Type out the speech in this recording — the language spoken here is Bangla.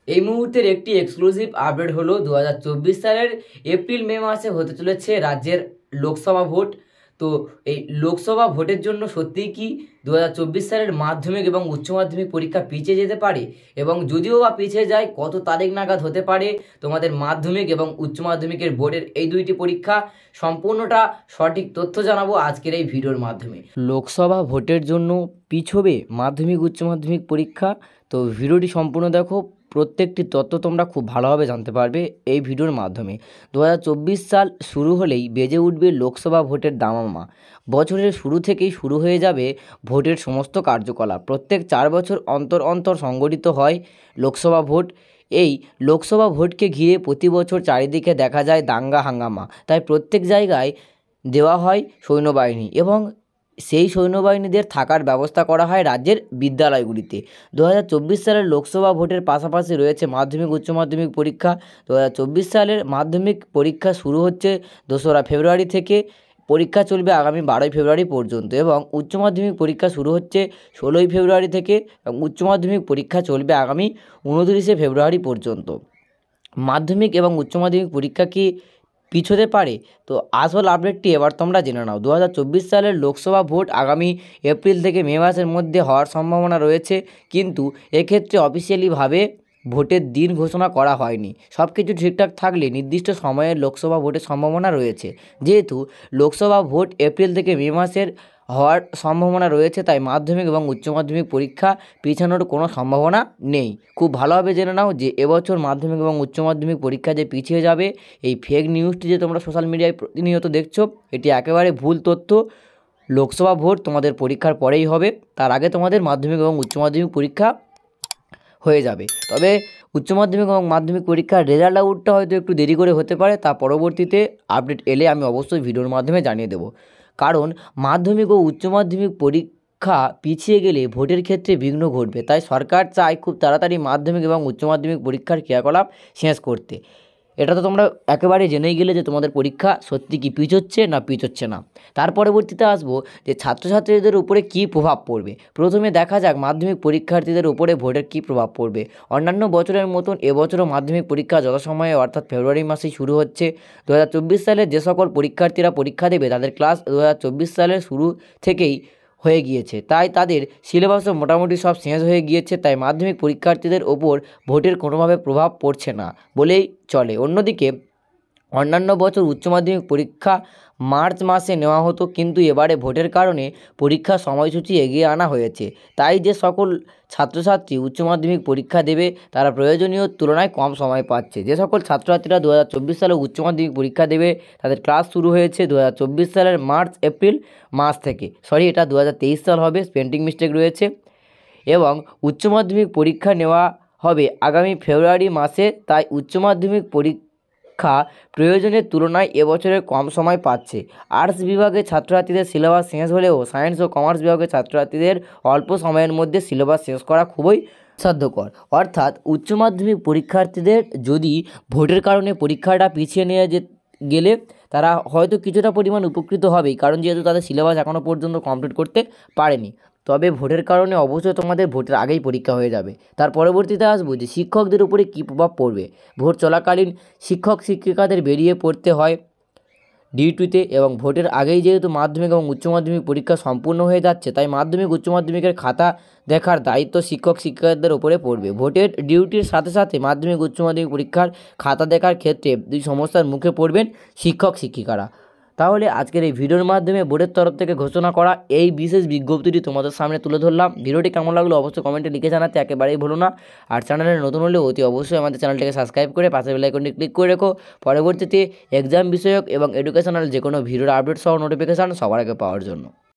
এই মুহূর্তের একটি এক্সক্লুসিভ আপডেট হলো 2024 সালের এপ্রিল মে মাসে হতে চলেছে রাজ্যের লোকসভা ভোট। তো এই লোকসভা ভোটের জন্য সত্যিই কি 2024 সালের মাধ্যমিক এবং উচ্চ মাধ্যমিক পরীক্ষা পিছিয়ে যেতে পারে, এবং যদিও বা পিছিয়ে যায় কত তারিখ নাগাদ হতে পারে তোমাদের মাধ্যমিক এবং উচ্চ মাধ্যমিকের বোর্ডের এই দুইটি পরীক্ষা, সম্পূর্ণটা সঠিক তথ্য জানাবো আজকের এই ভিডিওর মাধ্যমে। লোকসভা ভোটের জন্য পিছবে মাধ্যমিক উচ্চ মাধ্যমিক পরীক্ষা। তো ভিডিওটি সম্পূর্ণ দেখো, প্রত্যেকটি তথ্য তোমরা খুব ভালোভাবে জানতে পারবে এই ভিডিওর মাধ্যমে। 2024 সাল শুরু হলেই বেজে উঠবে লোকসভা ভোটের দামামা। বছরের শুরু থেকেই শুরু হয়ে যাবে ভোটের সমস্ত কার্যকলাপ। প্রত্যেক 4 বছর অন্তর অন্তর সংগঠিত হয় লোকসভা ভোট। এই লোকসভা ভোটকে ঘিরে প্রতি বছর চারিদিকে দেখা যায় দাঙ্গা হাঙ্গামা। তাই প্রত্যেক জায়গায় দেওয়া হয় সৈন্যবাহিনী, এবং সেই সৈন্যবাহিনীদের থাকার ব্যবস্থা করা হয় রাজ্যের বিদ্যালয়গুলিতে। 2024 সালের লোকসভা ভোটের পাশাপাশি রয়েছে মাধ্যমিক উচ্চ মাধ্যমিক পরীক্ষা। 2024 সালের মাধ্যমিক পরীক্ষা শুরু হচ্ছে 2রা ফেব্রুয়ারি থেকে, পরীক্ষা চলবে আগামী 12ই ফেব্রুয়ারি পর্যন্ত, এবং উচ্চ মাধ্যমিক পরীক্ষা শুরু হচ্ছে 16ই ফেব্রুয়ারি থেকে, এবং উচ্চ মাধ্যমিক পরীক্ষা চলবে আগামী 29শে ফেব্রুয়ারি পর্যন্ত। মাধ্যমিক এবং উচ্চ মাধ্যমিক পরীক্ষা কি পিছোতে পারে? তো আসল আপডেটটি এবার তোমরা জেনে নাও। 2024 সালের লোকসভা ভোট আগামী এপ্রিল থেকে মে মাসের মধ্যে হওয়ার সম্ভাবনা রয়েছে, কিন্তু এক্ষেত্রে অফিসিয়ালিভাবে ভোটের দিন ঘোষণা করা হয়নি। সব কিছু ঠিকঠাক থাকলে নির্দিষ্ট সময়ে লোকসভা ভোটের সম্ভাবনা রয়েছে। যেহেতু লোকসভা ভোট এপ্রিল থেকে মে মাসের হওয়ার সম্ভাবনা রয়েছে, তাই মাধ্যমিক এবং উচ্চ মাধ্যমিক পরীক্ষা পিছানোর কোনো সম্ভাবনা নেই। খুব ভালোভাবে জেনে নাও যে এবছর মাধ্যমিক এবং উচ্চ মাধ্যমিক পরীক্ষা যে পিছিয়ে যাবে, এই ফেক নিউজটি যে তোমরা সোশ্যাল মিডিয়ায় প্রতিনিয়ত দেখছো, এটি একেবারে ভুল তথ্য। লোকসভা ভোট তোমাদের পরীক্ষার পরেই হবে, তার আগে তোমাদের মাধ্যমিক এবং উচ্চ মাধ্যমিক পরীক্ষা হয়ে যাবে। তবে উচ্চ মাধ্যমিক এবং মাধ্যমিক পরীক্ষার রেজাল্ট আউটটা হয়তো একটু দেরি করে হতে পারে, তা পরবর্তীতে আপডেট এলে আমি অবশ্যই ভিডিওর মাধ্যমে জানিয়ে দেবো। কারণ মাধ্যমিক ও উচ্চ মাধ্যমিক পরীক্ষা পিছিয়ে গেলে ভোটের ক্ষেত্রে বিঘ্ন ঘটবে, তাই সরকার চায় খুব তাড়াতাড়ি মাধ্যমিক এবং উচ্চ মাধ্যমিক পরীক্ষার ক্রিয়াকলাপ শেষ করতে। এটা তো তোমরা একেবারে জেনেই গেলে যে তোমাদের পরীক্ষা সত্যি কি পিছোচ্ছে না পিছোচ্ছে না। তার পরবর্তীতে আসবো যে ছাত্রছাত্রীদের উপরে কী প্রভাব পড়বে। প্রথমে দেখা যাক মাধ্যমিক পরীক্ষার্থীদের উপরে ভোটের কী প্রভাব পড়বে। অন্যান্য বছরের মতন এবছরও মাধ্যমিক পরীক্ষা যথাসময়ে অর্থাৎ ফেব্রুয়ারি মাসেই শুরু হচ্ছে। 2024 সালে যে সকল পরীক্ষার্থীরা পরীক্ষা দেবে তাদের ক্লাস 2024 সালের শুরু থেকেই হয়ে গিয়েছে, তাই তাদের সিলেবাসও মোটামুটি সব শেষ হয়ে গিয়েছে। তাই মাধ্যমিক পরীক্ষার্থীদের ওপর ভোটের কোনোভাবে প্রভাব পড়ছে না বলেই চলে। অন্যদিকে অন্যান্য বছর উচ্চ মাধ্যমিক পরীক্ষা মার্চ মাসে নেওয়া হতো, কিন্তু এবারে ভোটের কারণে পরীক্ষার সময়সূচি এগিয়ে আনা হয়েছে। তাই যে সকল ছাত্রছাত্রী উচ্চ মাধ্যমিক পরীক্ষা দেবে তারা প্রয়োজনীয় তুলনায় কম সময় পাচ্ছে। যে সকল ছাত্রছাত্রীরা 2024 সালে উচ্চ মাধ্যমিক পরীক্ষা দেবে তাদের ক্লাস শুরু হয়েছে 2024 সালের মার্চ এপ্রিল মাস থেকে। এটা 2023 সাল হবে, পেন্টিং মিস্টেক রয়েছে। এবং উচ্চ মাধ্যমিক পরীক্ষা নেওয়া হবে আগামী ফেব্রুয়ারি মাসে, তাই উচ্চ মাধ্যমিক পরীক্ষা প্রয়োজনের তুলনায় এবছরে কম সময় পাচ্ছে। আর্টস বিভাগের ছাত্রছাত্রীদের সিলেবাস শেষ হলেও সায়েন্স ও কমার্স বিভাগের ছাত্রছাত্রীদের অল্প সময়ের মধ্যে সিলেবাস শেষ করা খুবই সাধ্যকর। অর্থাৎ উচ্চ মাধ্যমিক পরীক্ষার্থীদের যদি ভোটের কারণে পরীক্ষাটা পিছিয়ে নিয়ে গেলে তারা হয়তো কিছুটা পরিমাণ উপকৃত হবেই, কারণ যেহেতু তাদের সিলেবাস এখনও পর্যন্ত কমপ্লিট করতে পারেনি। তবে ভোটের কারণে অবশ্যই তোমাদের ভোটের আগেই পরীক্ষা হয়ে যাবে। তার পরবর্তীতে আসবো যে শিক্ষকদের উপরে কী প্রভাব পড়বে। ভোট চলাকালীন শিক্ষক শিক্ষিকাদের বেরিয়ে পড়তে হয় ডিউটিতে, এবং ভোটের আগেই যেহেতু মাধ্যমিক এবং উচ্চ মাধ্যমিক পরীক্ষা সম্পূর্ণ হয়ে যাচ্ছে, তাই মাধ্যমিক উচ্চ মাধ্যমিকের খাতা দেখার দায়িত্ব শিক্ষক শিক্ষিকাদের উপরে পড়বে। ভোটের ডিউটির সাথে সাথে মাধ্যমিক উচ্চ মাধ্যমিক পরীক্ষার খাতা দেখার ক্ষেত্রে দুই সমস্যার মুখে পড়বেন শিক্ষক শিক্ষিকারা। তাহলে আজকের এই ভিডিওর মাধ্যমে বোর্ডের তরফ থেকে ঘোষণা করা এই বিশেষ বিজ্ঞপ্তিটি তোমাদের সামনে তুলে ধরলাম। ভিডিওটি কেমন লাগলো অবশ্যই কমেন্টে লিখে জানাতে একেবারেই ভুলো না। আর চ্যানেলে নতুন হলে অতি অবশ্যই আমাদের চ্যানেলটিকে সাবস্ক্রাইব করে পাশের বেল আইকনটি ক্লিক করে রেখো। পরবর্তীতে এক্সাম বিষয়ক এবং এডুকেশনাল যে কোনো ভিডিওর আপডেট সহ নোটিফিকেশান সবার আগে পাওয়ার জন্য।